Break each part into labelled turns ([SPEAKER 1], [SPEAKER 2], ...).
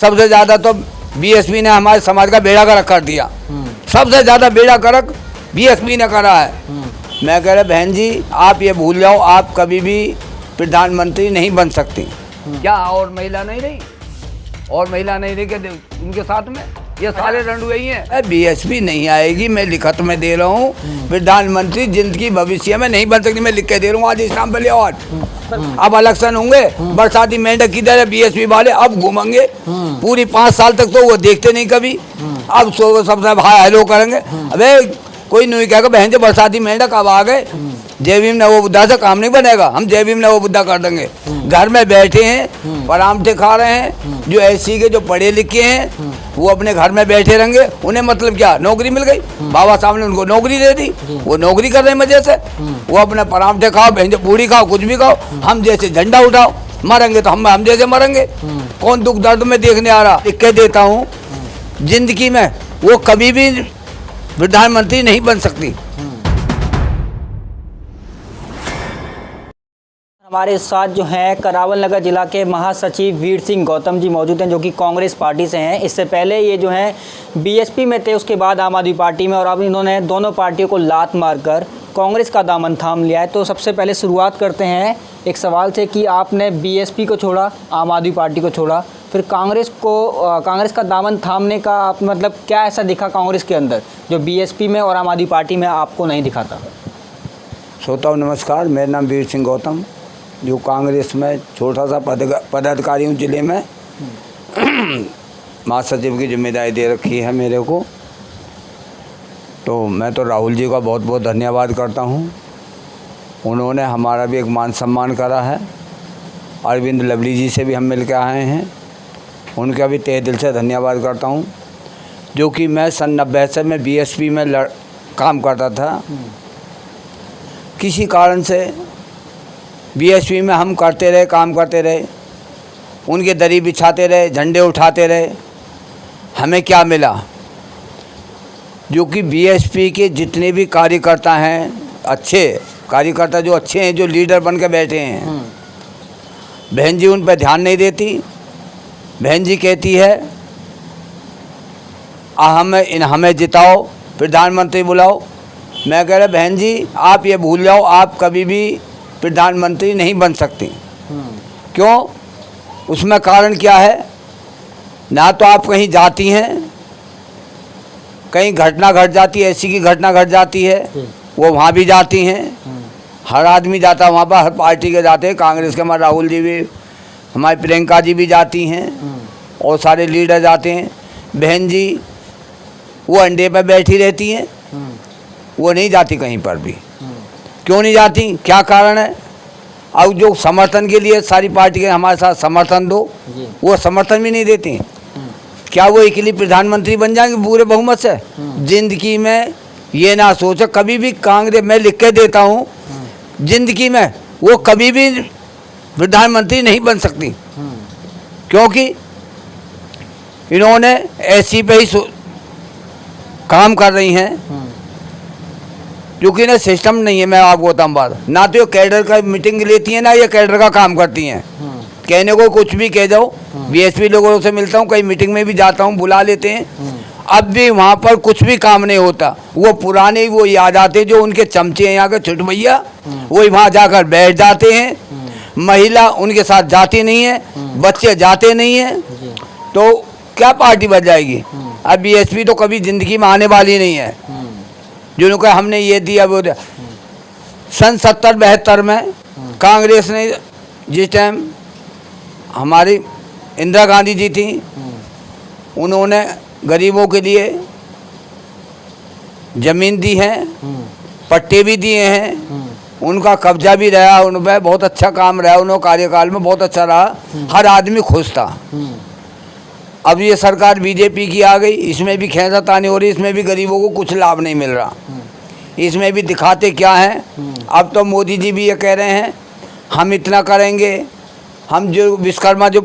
[SPEAKER 1] सबसे ज़्यादा तो बीएसपी ने हमारे समाज का बेड़ा गर्क कर दिया। सबसे ज़्यादा बेड़ा गर्क बीएसपी ने करा है। मैं कह रहा बहन जी आप ये भूल जाओ, आप कभी भी प्रधानमंत्री नहीं बन सकती। क्या और महिला नहीं रही? और महिला नहीं रही क्या उनके साथ में? ये सारे रंडुए ही हैं। बीएसपी नहीं आएगी, मैं लिखत में दे रहा हूँ। प्रधानमंत्री जिंदगी भविष्य में नहीं बन सकती, मैं लिख के दे रहा हूँ आज इस नाम पर। और अब इलेक्शन होंगे, बरसाती मेंढक किधर है? बीएसपी वाले अब घूमेंगे पूरी 5 साल तक, तो वो देखते नहीं कभी। अब सब हाय हेलो करेंगे। अबे कोई नहीं कहेगा बहन जो बरसाती मेंढक अब आ गए, जय भीम ने वो बुद्धा से काम नहीं बनेगा, हम जय भीम ने वो बुद्धा कर देंगे। घर में बैठे हैं, परामठे खा रहे हैं। जो ऐसी के जो पढ़े लिखे हैं वो अपने घर में बैठे रहेंगे। उन्हें मतलब क्या, नौकरी मिल गई, बाबा साहब ने उनको नौकरी दे दी, वो नौकरी कर रहे हैं मजे से। वो अपने परामठे खाओ, बहन जो पूरी खाओ, कुछ भी खाओ, हम जैसे झंडा उठाओ, मरेंगे तो हम जैसे मरेंगे। कौन दुख दर्द में देखने आ रहा? लिख के देता हूँ, जिंदगी में वो कभी भी प्रधानमंत्री नहीं बन सकती।
[SPEAKER 2] हमारे साथ जो हैं करावल नगर जिला के महासचिव वीर सिंह गौतम जी मौजूद हैं, जो कि कांग्रेस पार्टी से हैं। इससे पहले ये जो हैं बीएसपी में थे, उसके बाद आम आदमी पार्टी में, और अब इन्होंने दोनों पार्टियों को लात मारकर कांग्रेस का दामन थाम लिया है। तो सबसे पहले शुरुआत करते हैं एक सवाल से कि आपने बीएसपी को छोड़ा, आम आदमी पार्टी को छोड़ा, फिर कांग्रेस का दामन थामने का आप मतलब क्या ऐसा दिखा कांग्रेस के अंदर जो बीएसपी में और आम आदमी पार्टी में आपको नहीं दिखाता?
[SPEAKER 1] श्रोताओं नमस्कार, मेरा नाम वीर सिंह गौतम, जो कांग्रेस में छोटा सा पदाधिकारी हूँ जिले में। महासचिव की जिम्मेदारी दे रखी है मेरे को। तो मैं तो राहुल जी का बहुत बहुत धन्यवाद करता हूँ। उन्होंने हमारा भी एक मान सम्मान करा है। अरविंद लवली जी से भी हम मिल के आए हैं, उनका भी तहे दिल से धन्यवाद करता हूँ। जो कि मैं सन 90 से मैं बीएसपी में काम करता था। किसी कारण से बीएसपी में हम करते रहे, काम करते रहे, उनके दरी बिछाते रहे, झंडे उठाते रहे। हमें क्या मिला? जो कि बीएसपी के जितने भी कार्यकर्ता हैं, अच्छे कार्यकर्ता जो अच्छे हैं, जो लीडर बन के बैठे हैं, बहन जी उन पर ध्यान नहीं देती। बहन जी कहती है हमें जिताओ, प्रधानमंत्री बुलाओ। मैं कह रहा बहन जी आप ये भूल जाओ, आप कभी भी प्रधानमंत्री नहीं बन सकती। क्यों? उसमें कारण क्या है? ना तो आप कहीं जाती हैं, कहीं घटना घट जाती है, ऐसी की घटना घट जाती है, वो वहाँ भी जाती हैं। हर आदमी जाता है वहाँ पर, हर पार्टी के जाते हैं। कांग्रेस के हमारे राहुल जी भी, हमारी प्रियंका जी भी जाती हैं, और सारे लीडर जाते हैं। बहन जी वो अंडे पर बैठी रहती हैं, वो नहीं जाती कहीं पर भी। क्यों नहीं जाती? क्या कारण है? अब जो समर्थन के लिए सारी पार्टी के हमारे साथ समर्थन दो, वो समर्थन भी नहीं देती। क्या वो अकेली प्रधानमंत्री बन जाएंगे पूरे बहुमत से? जिंदगी में ये ना सोचो कभी भी। कांग्रेस मैं लिख के देता हूँ, जिंदगी में वो कभी भी प्रधानमंत्री नहीं बन सकती। क्योंकि इन्होंने ऐसी पे ही काम कर रही हैं, क्योंकि ना सिस्टम नहीं है। मैं आपको बताऊँ बात, ना तो ये कैडर का मीटिंग लेती है, ना ये कैडर का काम करती हैं। कहने को कुछ भी कह जाओ, बीएसपी लोगों से मिलता हूँ, कई मीटिंग में भी जाता हूँ, बुला लेते हैं। अब भी वहाँ पर कुछ भी काम नहीं होता। वो पुराने वो याद आते जो उनके चमचे हैं यहाँ के छुट भैया, वही वहाँ जाकर बैठ जाते हैं। महिला उनके साथ जाती नहीं है, बच्चे जाते नहीं हैं, तो क्या पार्टी बच जाएगी? अब बीएसपी तो कभी जिंदगी में आने वाली नहीं है। जिन्होंने हमने ये दिया वो दिया। सन 70-72 में कांग्रेस ने, जिस टाइम हमारी इंदिरा गांधी जी थी, उन्होंने गरीबों के लिए ज़मीन दी है, पट्टे भी दिए हैं, उनका कब्जा भी रहा, उन पर बहुत अच्छा काम रहा, उन्होंने कार्यकाल में बहुत अच्छा रहा, हर आदमी खुश था। अब ये सरकार बीजेपी की आ गई, इसमें भी खींचातानी हो रही, इसमें भी गरीबों को कुछ लाभ नहीं मिल रहा। इसमें भी दिखाते क्या हैं? अब तो मोदी जी भी ये कह रहे हैं हम इतना करेंगे। हम जो विश्वकर्मा जो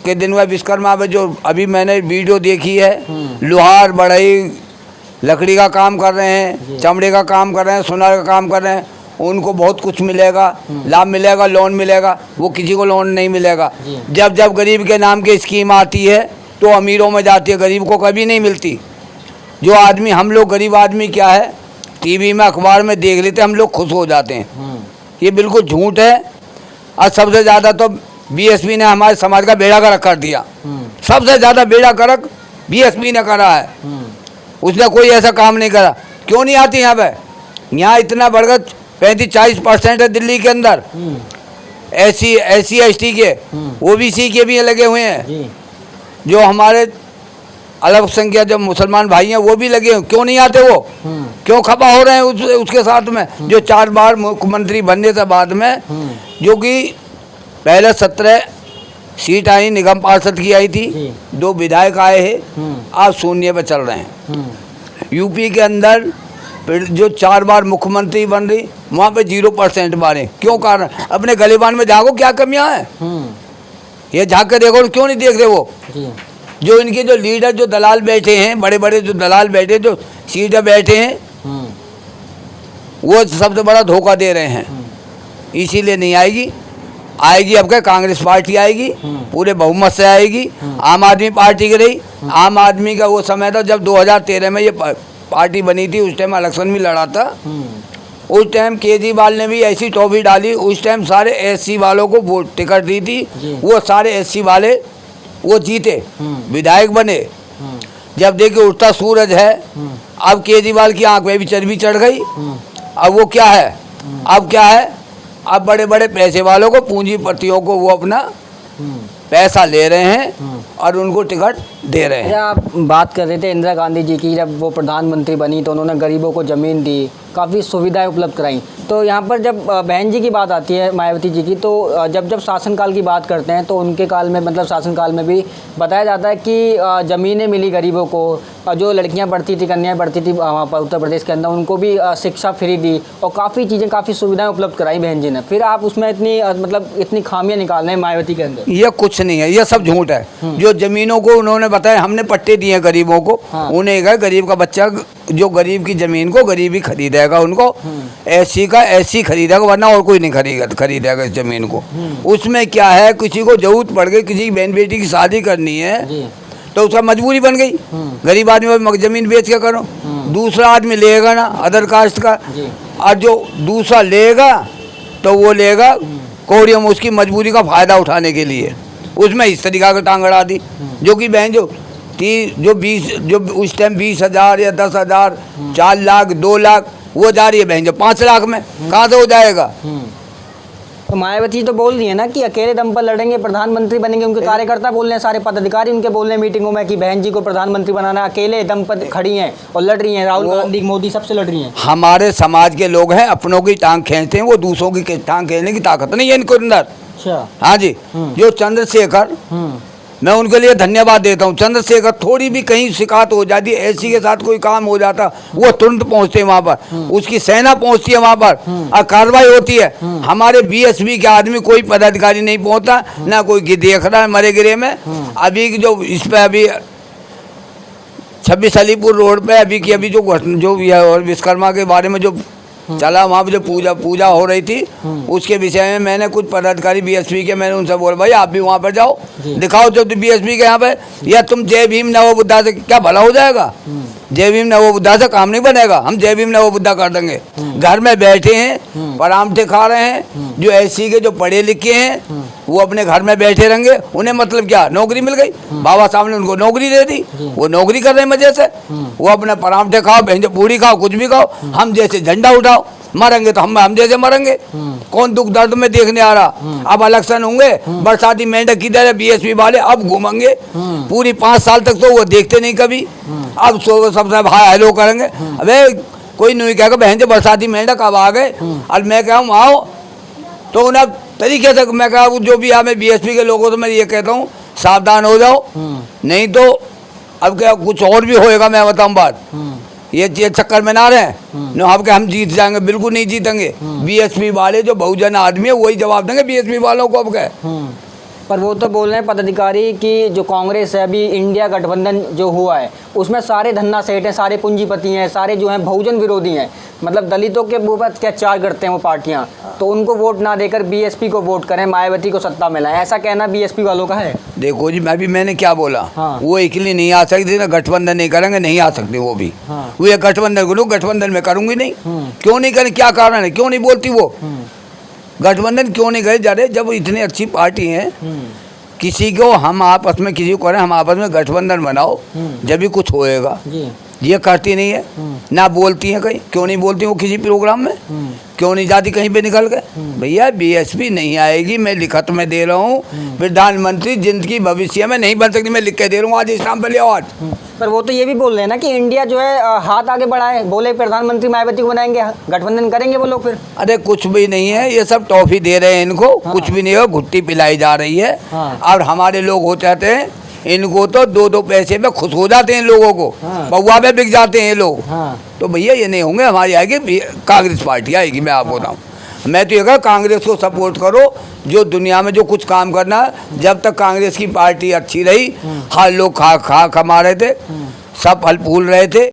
[SPEAKER 1] के दिन हुआ, विश्वकर्मा में जो अभी मैंने वीडियो देखी है, लोहार बढ़ई लकड़ी का काम कर रहे हैं, चमड़े का काम कर रहे हैं, सोनार का काम कर रहे हैं, उनको बहुत कुछ मिलेगा, लाभ मिलेगा, लोन मिलेगा। वो किसी को लोन नहीं मिलेगा। जब जब गरीब के नाम की स्कीम आती है, तो अमीरों में जाती है, गरीब को कभी नहीं मिलती। जो आदमी, हम लोग गरीब आदमी क्या है, टीवी में अखबार में देख लेते हम लोग खुश हो जाते हैं। ये बिल्कुल झूठ है। और सबसे ज़्यादा तो बीएसपी ने हमारे समाज का बेड़ा गर्क कर दिया। सबसे ज़्यादा बेड़ा गर्क बीएसपी ने करा है। उसने कोई ऐसा काम नहीं करा। क्यों नहीं आती यहाँ पे? यहाँ इतना बढ़कर 35-40% है दिल्ली के अंदर। एससी एसटी के, ओबीसी के भी लगे हुए हैं। जो हमारे अल्पसंख्यक जो मुसलमान भाई हैं वो भी लगे हैं। क्यों नहीं आते वो? क्यों खपा हो रहे हैं उसके साथ में? जो 4 बार मुख्यमंत्री बनने से बाद में, जो कि पहले 17 सीट आई निगम पार्षद की आई थी, 2 विधायक आए हैं, आज शून्य पे चल रहे हैं। यूपी के अंदर जो 4 बार मुख्यमंत्री बन रही, वहाँ पे 0% मारे। क्यों? कारण अपने गलीबान में झाँको क्या कमियाँ हैं, ये झाँक के देखो। क्यों नहीं देख रहे वो? जो इनके जो लीडर, जो दलाल बैठे हैं, बड़े बड़े जो दलाल बैठे, जो सीधे बैठे हैं, वो सबसे बड़ा धोखा दे रहे हैं। इसीलिए नहीं आएगी। आएगी अब क्या? कांग्रेस पार्टी आएगी, पूरे बहुमत से आएगी। आम आदमी पार्टी की रही। आम आदमी का वो समय था जब 2013 में ये पार्टी बनी थी, उस टाइम इलेक्शन भी लड़ा था। उस टाइम केजरीवाल ने भी ऐसी टॉफी डाली। उस टाइम सारे एससी वालों को वोट टिकट दी थी, वो सारे एससी वाले वो जीते, विधायक बने। जब देखे उठता सूरज है, अब केजरीवाल की आंख में भी चर्बी चढ़ गई। अब वो क्या है? अब क्या है? अब बड़े बड़े पैसे वालों को, पूंजीपतियों को वो अपना पैसा ले रहे हैं और उनको टिकट दे रहे हैं।
[SPEAKER 2] आप बात कर रहे थे इंदिरा गांधी जी की, जब वो प्रधानमंत्री बनी तो उन्होंने गरीबों को ज़मीन दी, काफ़ी सुविधाएं उपलब्ध कराई। तो यहाँ पर जब बहन जी की बात आती है, मायावती जी की, तो जब शासनकाल की बात करते हैं तो उनके काल में, मतलब शासनकाल में भी बताया जाता है कि ज़मीनें मिली गरीबों को, जो लड़कियाँ पढ़ती थी, कन्याएँ पढ़ती थी वहाँ पर उत्तर प्रदेश के अंदर, उनको भी शिक्षा फ्री दी और काफ़ी चीज़ें, काफ़ी सुविधाएँ उपलब्ध कराई बहन जी ने। फिर आप उसमें इतनी खामियाँ निकाल रहे हैं मायावती के अंदर।
[SPEAKER 1] ये कुछ नहीं है, ये सब झूठ है। जो ज़मीनों को उन्होंने बताया, हमने पट्टे दिए गरीबों को। उन्हें कहा गरीब का बच्चा, जो गरीब की ज़मीन को गरीब ही खरीदेगा, उनको एससी का एससी खरीदेगा, वरना और कोई नहीं खरीदेगा इस ज़मीन को। उसमें क्या है, किसी को जरूरत पड़ गई, किसी की बहन बेटी की शादी करनी है तो उसका मजबूरी बन गई, गरीब आदमी ज़मीन बेच के करो। दूसरा आदमी लेगा ना, अदर कास्ट का, और जो दूसरा लेगा तो वो लेगा कोड़ियों में उसकी मजबूरी का फ़ायदा उठाने के लिए। उसमें इस तरीका का टांग अड़ा दी। जो कि बहन जो उस टाइम 20,000 या 10,000, 4 लाख, 2 लाख वो जा रही है बहन जो 5 लाख में, कहाँ से हो जाएगा?
[SPEAKER 2] तो मायावती तो बोल रही है ना कि अकेले दम पर लड़ेंगे, प्रधानमंत्री बनेंगे। उनके कार्यकर्ता बोल रहे हैं, सारे पदाधिकारी उनके बोल रहे हैं मीटिंगों में कि बहन जी को प्रधानमंत्री बनाना, अकेले दम पर खड़ी हैं और लड़ रही हैं। राहुल गांधी, मोदी सबसे लड़ रही हैं। हमारे
[SPEAKER 1] समाज के लोग हैं, अपनों की टांग खींचते हैं, वो दूसरों की टांग खींचने की ताकत नहीं है इनको अंदर। हाँ जी। जो चंद्रशेखर, मैं उनके लिए धन्यवाद देता हूँ। चंद्रशेखर, थोड़ी भी कहीं शिकायत हो जाती है, एससी के साथ कोई काम हो जाता, वो तुरंत पहुँचते हैं वहाँ पर, उसकी सेना पहुँचती है वहाँ पर और कार्रवाई होती है। हमारे बीएसपी के आदमी कोई पदाधिकारी नहीं पहुँचता, ना कोई देख रहा है मरे गिरे में। अभी जो इस पर अभी 26 अलीपुर रोड पे अभी जो विश्वकर्मा के बारे में जो चला, वहाँ पे जो पूजा हो रही थी, उसके विषय में मैंने कुछ पदाधिकारी बीएसपी के, मैंने उनसे बोला भाई आप भी वहाँ पर जाओ, दिखाओ जो बीएसपी के यहाँ पे, या तुम जय भीम नवो बुद्धा से क्या भला हो जाएगा? जय भीम नवो बुद्धा से काम नहीं बनेगा। हम जय भीम नवो बुद्धा कर देंगे। घर में बैठे हैं, परामठे खा रहे हैं। जो एससी के जो पढ़े लिखे हैं वो अपने घर में बैठे रहेंगे। उन्हें मतलब क्या, नौकरी मिल गई, बाबा साहब ने उनको नौकरी दे दी, वो नौकरी कर रहे हैं मजे से। वो अपने परामठे खाओ, बहन पूड़ी खाओ, कुछ भी खाओ, हम जैसे झंडा उठाओ, मरेंगे तो हम जैसे मरेंगे। कौन दुख दर्द में देखने आ रहा? अब इलेक्शन होंगे, बरसाती मेंढक किधर है? बीएसपी वाले अब घूमेंगे पूरी 5 साल तक, तो वो देखते नहीं कभी। अब सबसे हाय हेलो करेंगे। अबे कोई नहीं कहेगा बहन जो बरसाती मेंढक अब आ गए, और मैं कहूँ आओ, तो उन्हें तरीके से मैं कहा जो भी हमें बीएसपी के लोगों, तो मैं ये कहता हूँ सावधान हो जाओ, नहीं तो अब क्या कुछ और भी होएगा। मैं बताऊँ बात, ये चक्कर में ना रहे न, अब के हम जीत जाएंगे, बिल्कुल नहीं जीतेंगे। बीएसपी वाले जो बहुजन आदमी है वही जवाब देंगे बीएसपी वालों को। अब क्या
[SPEAKER 2] पर वो तो बोल रहे हैं पदाधिकारी कि जो कांग्रेस है अभी इंडिया गठबंधन जो हुआ है उसमें सारे धन्ना सेठ हैं, सारे पूंजीपति हैं, सारे जो हैं बहुजन विरोधी हैं, मतलब दलितों के ऊपर अत्याचार करते हैं वो पार्टियां, तो उनको वोट ना देकर बीएसपी को वोट करें, मायावती को सत्ता मिला है, ऐसा कहना बीएसपी वालों का है।
[SPEAKER 1] देखो जी, मैंने क्या बोला,
[SPEAKER 2] हाँ।
[SPEAKER 1] वो अकेली नहीं आ सकती ना, गठबंधन नहीं करेंगे, नहीं आ सकते वो भी।
[SPEAKER 2] हाँ।
[SPEAKER 1] वो ये गठबंधन करूँ, गठबंधन में करूँगी नहीं। क्यों नहीं करें, क्या कारण है, क्यों नहीं बोलती वो? गठबंधन क्यों नहीं करे जा रहे जब इतनी अच्छी पार्टी है? किसी को हम आपस में किसी को करें, हम आपस में गठबंधन बनाओ, जब भी कुछ होएगा।
[SPEAKER 2] जी।
[SPEAKER 1] ये करती नहीं है, ना बोलती हैं कहीं, क्यों नहीं बोलती वो किसी प्रोग्राम में? क्यों नहीं जाती कहीं पे निकल के? भैया बीएसपी नहीं आएगी, मैं लिखत में दे रहा हूँ, प्रधानमंत्री जिंदगी भविष्य में नहीं बन सकती, मैं लिख के दे रहा हूँ, आज इस नाम पे ले आओ आज।
[SPEAKER 2] पर वो तो ये भी बोल रहे हैं ना कि इंडिया जो है हाथ आगे बढ़ाए, बोले प्रधानमंत्री मायावती को बनाएंगे, गठबंधन करेंगे वो लोग फिर।
[SPEAKER 1] अरे कुछ भी नहीं है, ये सब टॉफी दे रहे हैं इनको।
[SPEAKER 2] हाँ।
[SPEAKER 1] कुछ भी नहीं है, घुट्टी पिलाई जा रही है।
[SPEAKER 2] हाँ।
[SPEAKER 1] और हमारे लोग हो जाते हैं, इनको तो 2-2 पैसे में खुश हो जाते हैं लोगों को।
[SPEAKER 2] हाँ।
[SPEAKER 1] बउआ में बिक जाते हैं ये लोग।
[SPEAKER 2] हाँ।
[SPEAKER 1] तो भैया ये नहीं होंगे, हमारी आएगी कांग्रेस पार्टी आएगी। मैं आपको बताऊँ, मैं तो ये कह कांग्रेस को सपोर्ट करो, जो दुनिया में जो कुछ काम करना है। जब तक कांग्रेस की पार्टी अच्छी रही, हर लोग खा खा कमा रहे थे, सब फल फूल रहे थे।